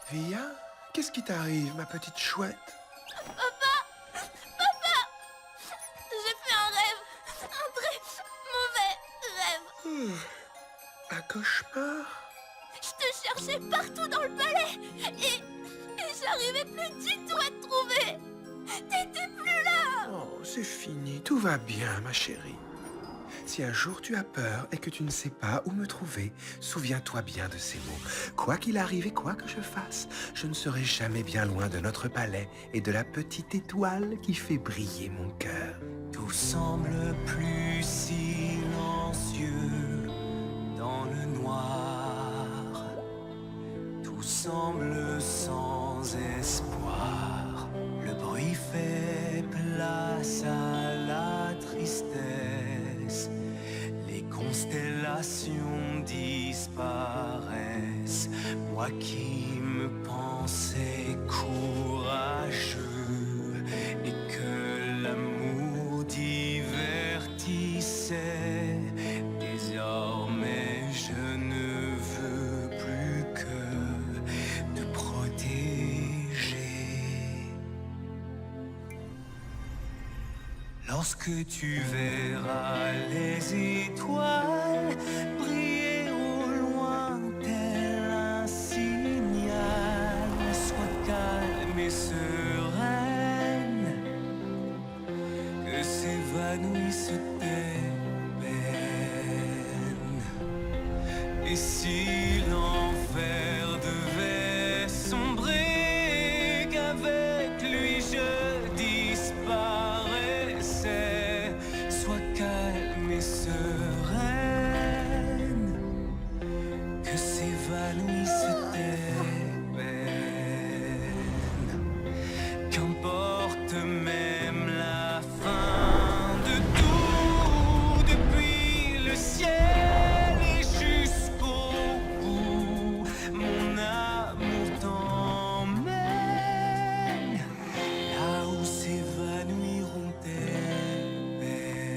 Via, qu'est-ce qui t'arrive, ma petite chouette? J'ai fait un rêve, un très mauvais rêve. Un cauchemar? Je te cherchais partout dans le palais et j'arrivais plus du tout à te trouver. T'étais plus là. Oh, c'est fini, tout va bien, ma chérie. Si un jour tu as peur et que tu ne sais pas où me trouver, souviens-toi bien de ces mots. Quoi qu'il arrive et quoi que je fasse, je ne serai jamais bien loin de notre palais et de la petite étoile qui fait briller mon cœur. Tout semble plus silencieux dans le noir. Tout semble sans espoir. Le bruit fait place à la tristesse. Les constellations disparaissent. Moi qui me pensais courageux et que l'amour divertissait. Désormais je ne veux plus que te protéger. Lorsque tu verras les étoiles briller au loin tel un signal, sois calme et sereine, que s'évanouissent tes peines. Et si l'enfer devait sombrer, qu'avec lui je disparaissais, sois calme et sereine, que s'évanouissent tes peines. Qu'importe même la fin de tout, depuis le ciel et jusqu'au bout, mon amour t'emmène là où s'évanouiront tes peines.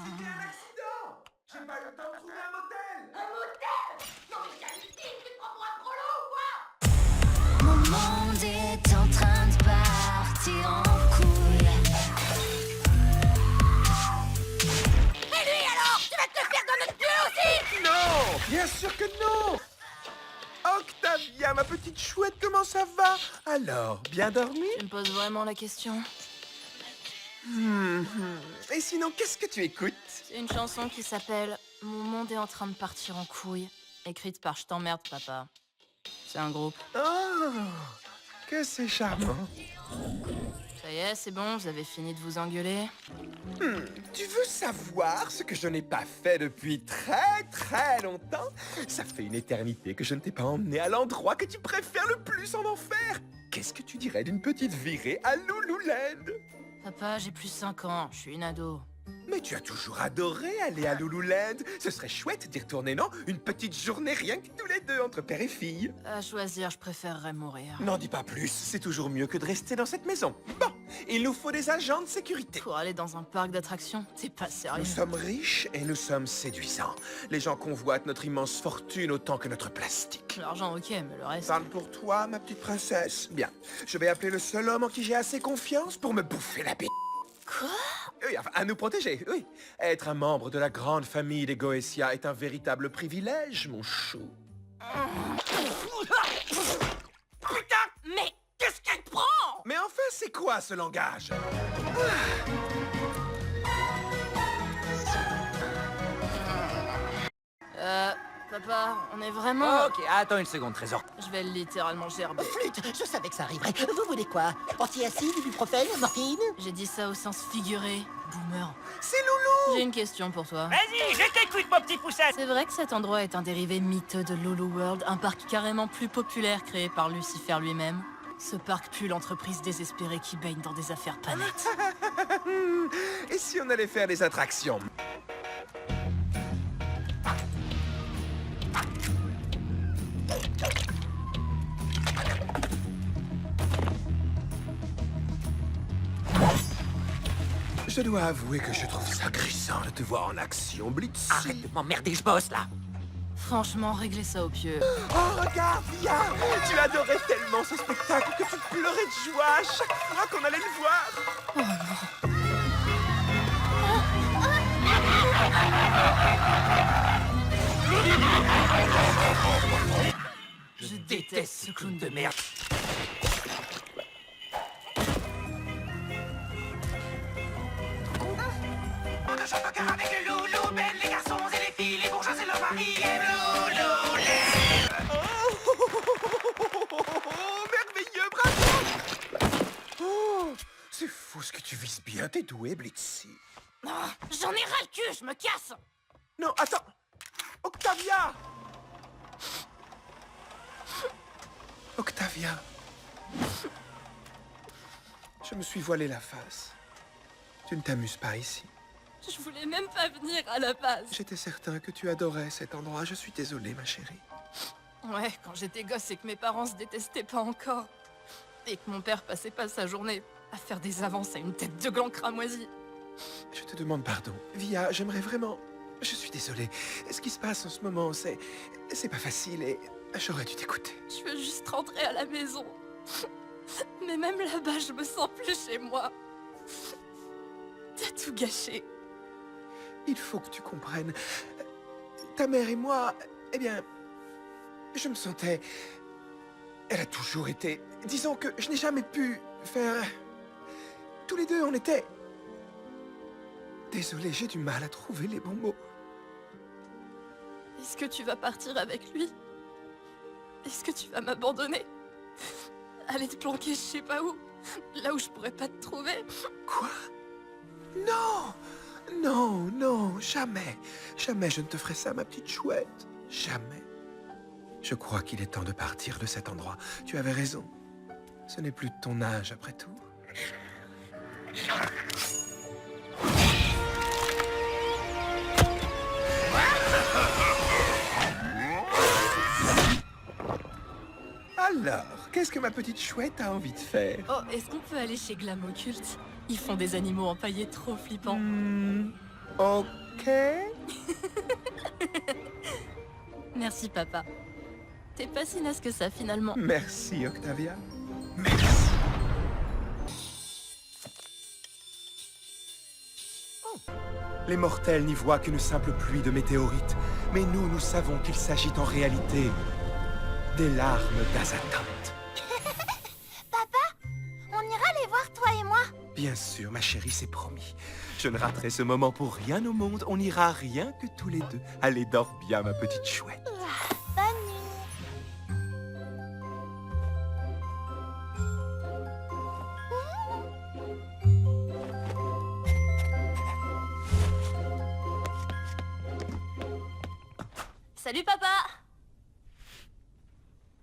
C'était un accident! J'ai pas eu le temps de trouver un motel! Mon monde est en train de partir en couille. Et lui alors, tu vas te le faire dans notre queue aussi. Non! Bien sûr que non! Octavia, ma petite chouette, comment ça va? Alors, bien dormi? Tu me poses vraiment la question? Et sinon, qu'est-ce que tu écoutes? C'est une chanson qui s'appelle Mon monde est en train de partir en couille, écrite par Je t'emmerde, papa. C'est un groupe. Oh, que c'est charmant. Ça y est, c'est bon, vous avez fini de vous engueuler. Tu veux savoir ce que je n'ai pas fait depuis très très longtemps? Ça fait une éternité que je ne t'ai pas emmené à l'endroit que tu préfères le plus en enfer. Qu'est-ce que tu dirais d'une petite virée à Lululand? Papa, j'ai plus 5 ans, je suis une ado. Mais tu as toujours adoré aller à Lululand. Ce serait chouette d'y retourner, non? Une petite journée rien que tous les deux, entre père et fille. À choisir, je préférerais mourir. N'en dis pas plus, c'est toujours mieux que de rester dans cette maison. Bon, il nous faut des agents de sécurité. Pour aller dans un parc d'attractions, t'es pas sérieux. Nous sommes riches et nous sommes séduisants. Les gens convoitent notre immense fortune autant que notre plastique. L'argent, ok, mais le reste... Parle pour toi, ma petite princesse. Bien, je vais appeler le seul homme en qui j'ai assez confiance pour me bouffer la bite. Quoi? Oui, enfin, à nous protéger, oui. Être un membre de la grande famille des Goetia est un véritable privilège, mon chou. Putain, mais qu'est-ce qu'elle prend? Mais enfin, c'est quoi ce langage? Papa, on est vraiment... Ok, attends une seconde, Trésor. Je vais littéralement gerber. Flûte, je savais que ça arriverait. Vous voulez quoi? Antiacide, ibuprofène, morphine? J'ai dit ça au sens figuré, boomer. C'est Loulou! J'ai une question pour toi. Vas-y, je t'écoute, mon petit poussette. C'est vrai que cet endroit est un dérivé miteux de Lulu World, un parc carrément plus populaire créé par Lucifer lui-même. Ce parc pue l'entreprise désespérée qui baigne dans des affaires pas nettes. Et si on allait faire des attractions? Je dois avouer que je trouve ça grisant de te voir en action, Blitzy. Arrête de m'emmerder, je bosse là. Franchement, réglez ça au pieu. Oh, regarde, Via! Tu adorais tellement ce spectacle que tu pleurais de joie à chaque fois qu'on allait le voir. Je déteste ce clown de merde. Oh, merveilleux, bravo! Oh, c'est fou ce que tu vises bien, t'es doué, Blitzy. Oh, j'en ai ras le cul, je me casse. Non, attends! Octavia! Octavia! Je me suis voilé la face. Tu ne t'amuses pas ici. Je voulais même pas venir à la base. J'étais certain que tu adorais cet endroit. Je suis désolé, ma chérie. Ouais, quand j'étais gosse et que mes parents se détestaient pas encore. Et que mon père passait pas sa journée à faire des avances à une tête de gland cramoisi. Je te demande pardon. Via, j'aimerais vraiment... Je suis désolé. Ce qui se passe en ce moment, c'est pas facile et j'aurais dû t'écouter. Je veux juste rentrer à la maison. Mais même là-bas, je me sens plus chez moi. T'as tout gâché. Il faut que tu comprennes. Ta mère et moi, eh bien, je me sentais... Elle a toujours été... Disons que je n'ai jamais pu faire... Tous les deux, on était... Désolé, j'ai du mal à trouver les bons mots. Est-ce que tu vas partir avec lui? Est-ce que tu vas m'abandonner? Aller te planquer je sais pas où? Là où je pourrais pas te trouver? Quoi? Non! Non, non, jamais. Jamais je ne te ferai ça, ma petite chouette. Jamais. Je crois qu'il est temps de partir de cet endroit. Tu avais raison. Ce n'est plus de ton âge, après tout. Alors, qu'est-ce que ma petite chouette a envie de faire? Oh, est-ce qu'on peut aller chez Glam Occulte? Ils font des animaux empaillés trop flippants. Ok. Merci, papa. T'es pas si naze que ça, finalement. Merci, Octavia. Merci. Les mortels n'y voient qu'une simple pluie de météorites. Mais nous savons qu'il s'agit en réalité des larmes d'Azathoth. Papa, on ira les voir, toi et moi. Bien sûr, ma chérie, c'est promis. Je ne raterai ce moment pour rien au monde. On n'ira rien que tous les deux. Allez, dors bien, ma petite chouette. Bonne nuit. Salut, papa.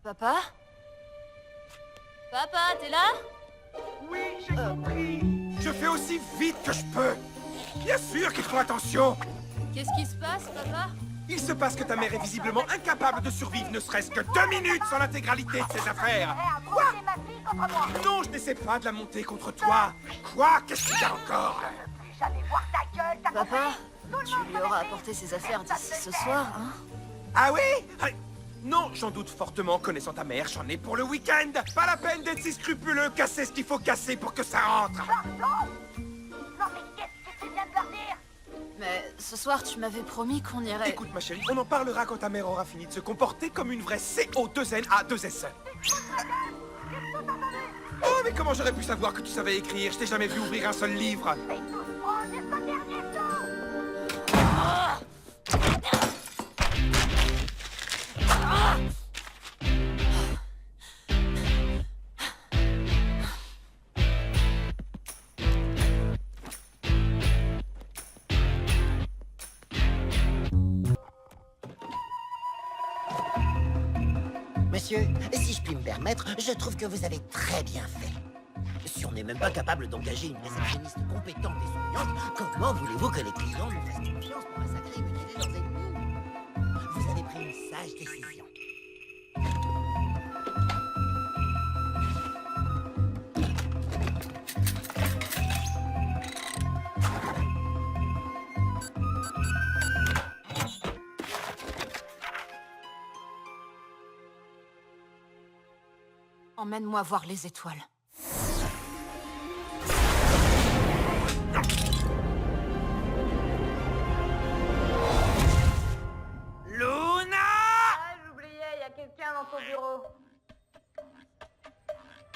Papa? Papa, t'es là? Oui, j'ai compris. Je fais aussi vite que je peux. Bien sûr qu'ils font attention. Qu'est-ce qui se passe, papa? Il se passe que ta mère est visiblement incapable de survivre ne serait-ce que 2 minutes sans l'intégralité de ses affaires. Quoi? Non, je n'essaie pas de la monter contre toi. Quoi? Qu'est-ce qu'il y a encore? Papa, tu lui auras apporté ses affaires d'ici ce soir, hein? Ah oui? Ah, non, j'en doute fortement. Connaissant ta mère, j'en ai pour le week-end. Pas la peine d'être si scrupuleux. Casser ce qu'il faut casser pour que ça rentre. Mais ce soir, tu m'avais promis qu'on irait... Écoute, ma chérie, on en parlera quand ta mère aura fini de se comporter comme une vraie CO2NA2SE. Oh, mais comment j'aurais pu savoir que tu savais écrire? Je t'ai jamais vu ouvrir un seul livre. Monsieur, si je puis me permettre, je trouve que vous avez très bien fait. Si on n'est même pas capable d'engager une réceptionniste compétente et souriante, comment voulez-vous que les clients nous fassent confiance pour massacrer et mutiler leurs ennemis? Vous avez pris une sage décision. Emmène-moi voir les étoiles. Luna! J'oubliais, il y a quelqu'un dans ton bureau.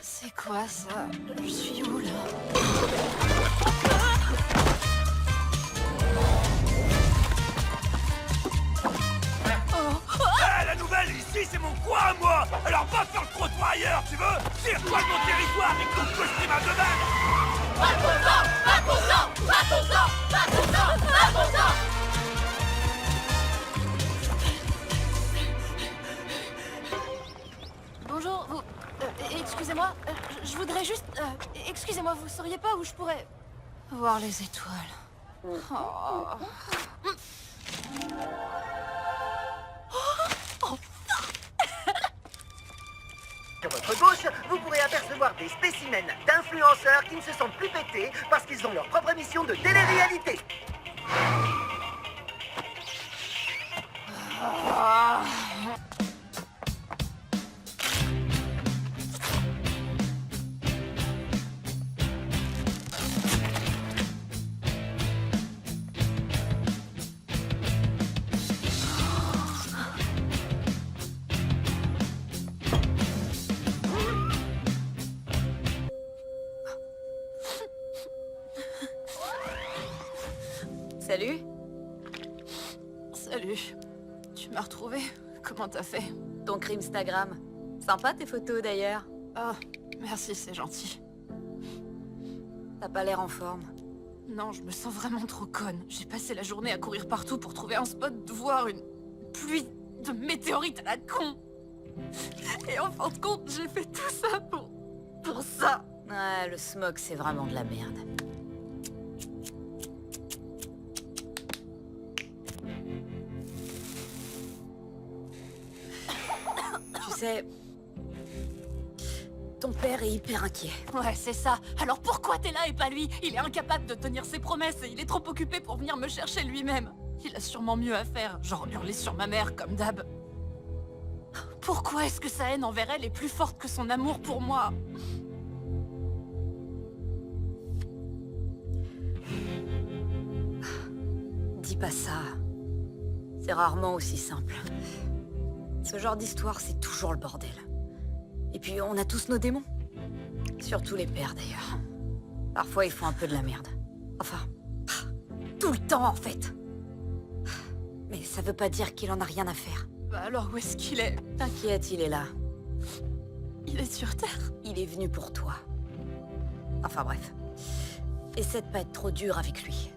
C'est quoi ça? Je suis où là? Ah, la nouvelle, ici, c'est mon coin à moi! Alors va faire le trottoir ailleurs, tu veux? Tire-toi de mon territoire avec ton costume à deux balles! Bonjour, vous... excusez-moi, je voudrais juste... excusez-moi, vous sauriez pas où je pourrais... voir les étoiles. Oh. Sur votre gauche, vous pourrez apercevoir des spécimens d'influenceurs qui ne se sentent plus pétés parce qu'ils ont leur propre émission de télé-réalité. Salut. Salut. Tu m'as retrouvée? Comment t'as fait? Ton Crimstagram. Sympa tes photos d'ailleurs. Oh, merci, c'est gentil. T'as pas l'air en forme. Non, je me sens vraiment trop conne. J'ai passé la journée à courir partout pour trouver un spot de voir une pluie de météorites à la con. Et en fin de compte, j'ai fait tout ça pour ça. Ouais, le smog c'est vraiment de la merde. Tu sais... Ton père est hyper inquiet. Ouais, c'est ça. Alors pourquoi t'es là et pas lui? Il est incapable de tenir ses promesses et il est trop occupé pour venir me chercher lui-même. Il a sûrement mieux à faire, genre hurler sur ma mère comme d'hab. Pourquoi est-ce que sa haine envers elle est plus forte que son amour pour moi? Dis pas ça. C'est rarement aussi simple. Ce genre d'histoire, c'est toujours le bordel. Et puis, on a tous nos démons. Surtout les pères, d'ailleurs. Parfois, ils font un peu de la merde. Enfin, tout le temps, en fait. Mais ça veut pas dire qu'il en a rien à faire. Bah alors où est-ce qu'il est? T'inquiète, il est là. Il est sur Terre? Il est venu pour toi. Enfin bref. Essaie de pas être trop dur avec lui.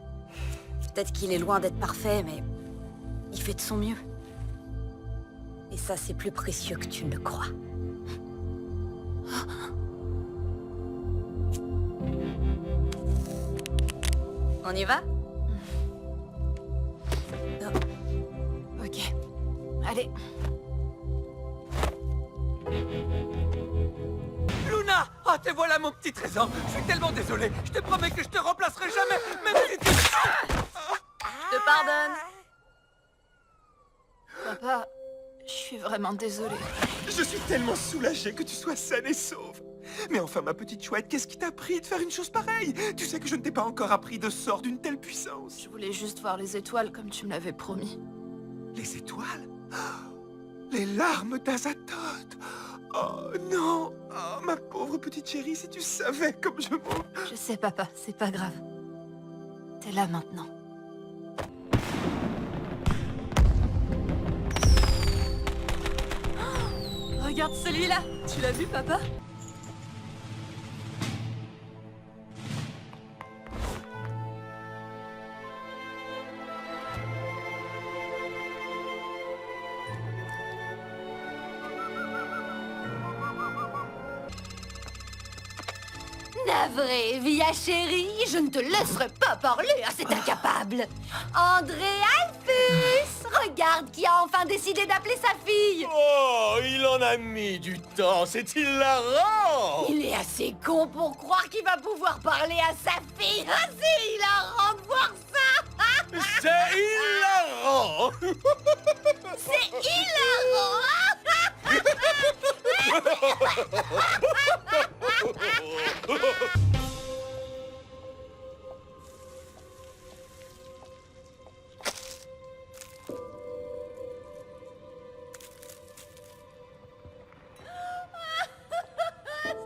Peut-être qu'il est loin d'être parfait, mais... il fait de son mieux. Et ça, c'est plus précieux que tu ne le crois. On y va? Ok. Allez. Luna! Ah, te voilà mon petit trésor! Je suis tellement désolé! Je te promets que je te remplacerai jamais, même si tu... Je te pardonne. Papa, je suis vraiment désolée. Je suis tellement soulagé que tu sois saine et sauve. Mais enfin, ma petite chouette, qu'est-ce qui t'a pris de faire une chose pareille? Tu sais que je ne t'ai pas encore appris de sort d'une telle puissance. Je voulais juste voir les étoiles comme tu me l'avais promis. Les étoiles? Les larmes d'Azathoth. Oh non! Oh, ma pauvre petite chérie, si tu savais comme je m'en... Je sais, papa, c'est pas grave. T'es là maintenant. Oh, regarde celui-là! Tu l'as vu, papa? Navré, Via chérie, je ne te laisserai pas parler à cet incapable. André Alphus, regarde qui a enfin décidé d'appeler sa fille. Oh, il en a mis du temps, c'est hilarant! Il est assez con pour croire qu'il va pouvoir parler à sa fille. Ah, c'est hilarant de voir ça. C'est hilarant! C'est hilarant.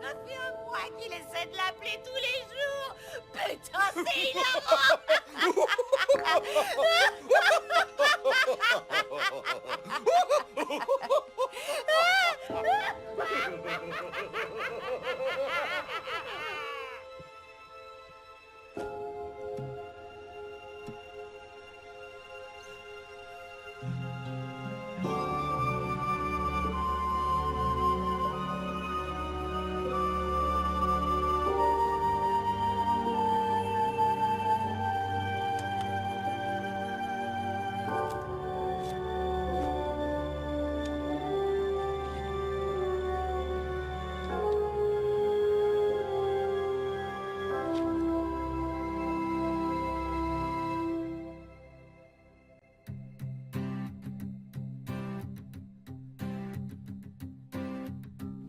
Ça fait un mois qu'il essaie de l'appeler tous les jours. Putain, c'est hilarant.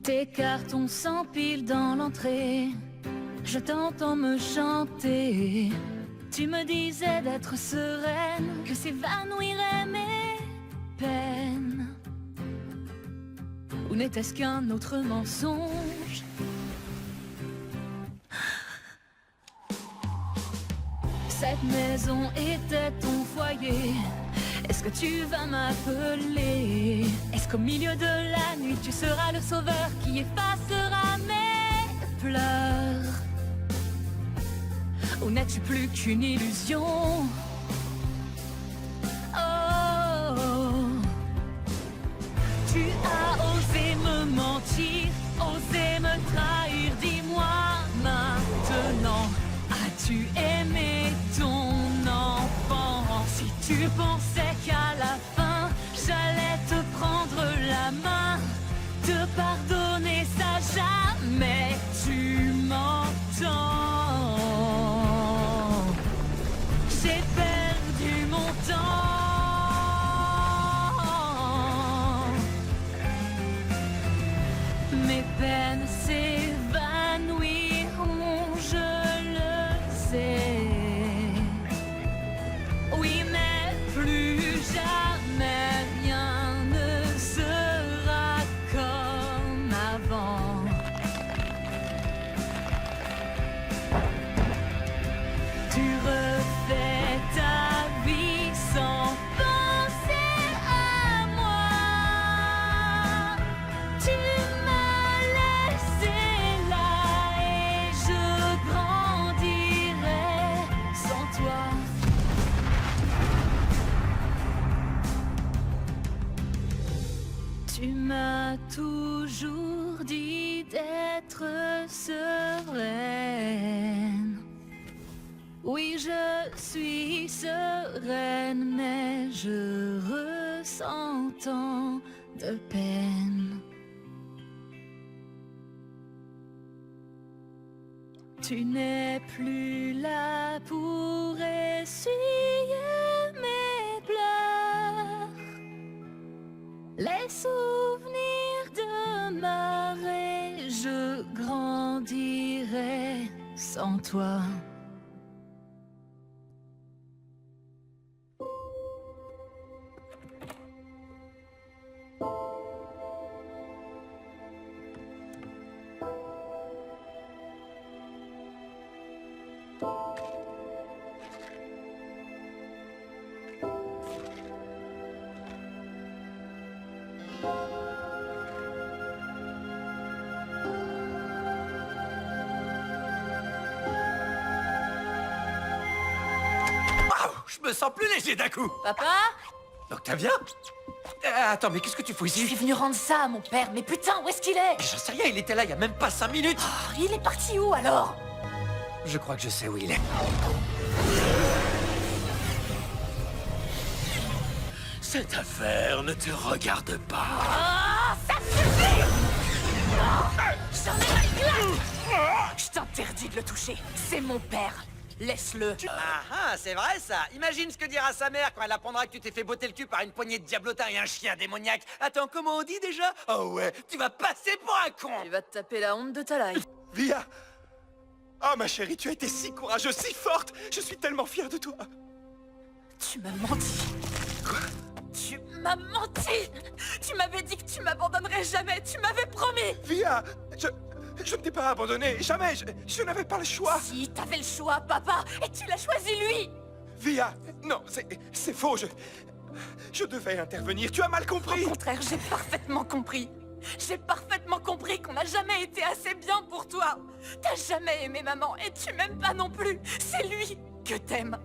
Tes cartons s'empilent dans l'entrée. Je t'entends me chanter. Tu me disais d'être sereine, que s'évanouiraient mes peines. Ou n'était-ce qu'un autre mensonge? Cette maison était ton foyer. Est-ce que tu vas m'appeler? Est-ce qu'au milieu de la nuit tu seras le sauveur qui effacera mes pleurs? Ou n'es-tu plus qu'une illusion? Oh, tu as osé me mentir, osé me trahir. Dis-moi maintenant, as-tu aimé ton enfant? Si tu pensais qu'à la fin j'allais te prendre la main, te pardonner ça jamais, tu m'entends? J'ai perdu mon temps. Mes peines s'évanouiront, je le sais. Oui, mais plus jamais rien ne sera comme avant. Tu refais ta vie sans penser à moi. Tu m'as laissé là et je grandirai sans toi. Tu m'as toujours dit d'être sereine. Oui, je suis sereine, mais je ressens tant de peine. Tu n'es plus là pour essuyer mes pleurs. Les souvenirs demeurent et je grandirai sans toi. Je me sens plus léger d'un coup. Papa? Octavien? Attends, mais qu'est-ce que tu fous Je suis ici? venu rendre ça à mon père, mais putain, où est-ce qu'il est? J'en sais rien, il était là il y a même pas 5 minutes. Oh, il est parti où alors? Je crois que je sais où il est. Cette affaire ne te regarde pas. Ah, ça suffit! J'en ai la glace! Je t'interdis de le toucher, c'est mon père. Laisse-le. Ah, c'est vrai ça. Imagine ce que dira sa mère quand elle apprendra que tu t'es fait botter le cul par une poignée de diablotins et un chien démoniaque. Attends, comment on dit déjà? Oh ouais, tu vas passer pour un con. Tu vas te taper la honte de ta life. Via! Oh, ma chérie, tu as été si courageuse, si forte! Je suis tellement fier de toi! Tu m'as menti. Quoi? Tu m'as menti. Tu m'avais dit que tu m'abandonnerais jamais. Tu m'avais promis. Via! Je ne t'ai pas abandonné, jamais! Je n'avais pas le choix! Si, t'avais le choix, papa. Et tu l'as choisi, lui. Via! Non, c'est faux, je devais intervenir, tu as mal compris! Au contraire, j'ai parfaitement compris. J'ai parfaitement compris qu'on n'a jamais été assez bien pour toi. T'as jamais aimé maman et tu m'aimes pas non plus. C'est lui que t'aimes.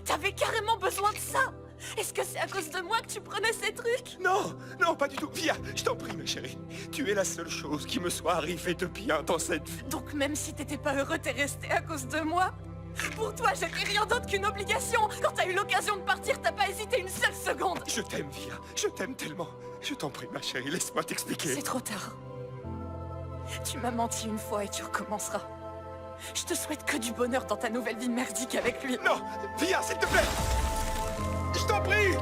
T'avais carrément besoin de ça. Est-ce que c'est à cause de moi que tu prenais ces trucs? Non, non, pas du tout. Via, je t'en prie, ma chérie. Tu es la seule chose qui me soit arrivée de bien dans cette vie. Donc même si t'étais pas heureux, t'es resté à cause de moi? Pour toi, j'étais rien d'autre qu'une obligation. Quand t'as eu l'occasion de partir, t'as pas hésité une seule seconde. Je t'aime, Via. Je t'aime tellement. Je t'en prie, ma chérie, laisse-moi t'expliquer. C'est trop tard. Tu m'as menti une fois et tu recommenceras. Je te souhaite que du bonheur dans ta nouvelle vie merdique avec lui. Non, Via, s'il te plaît. Je t'en prie.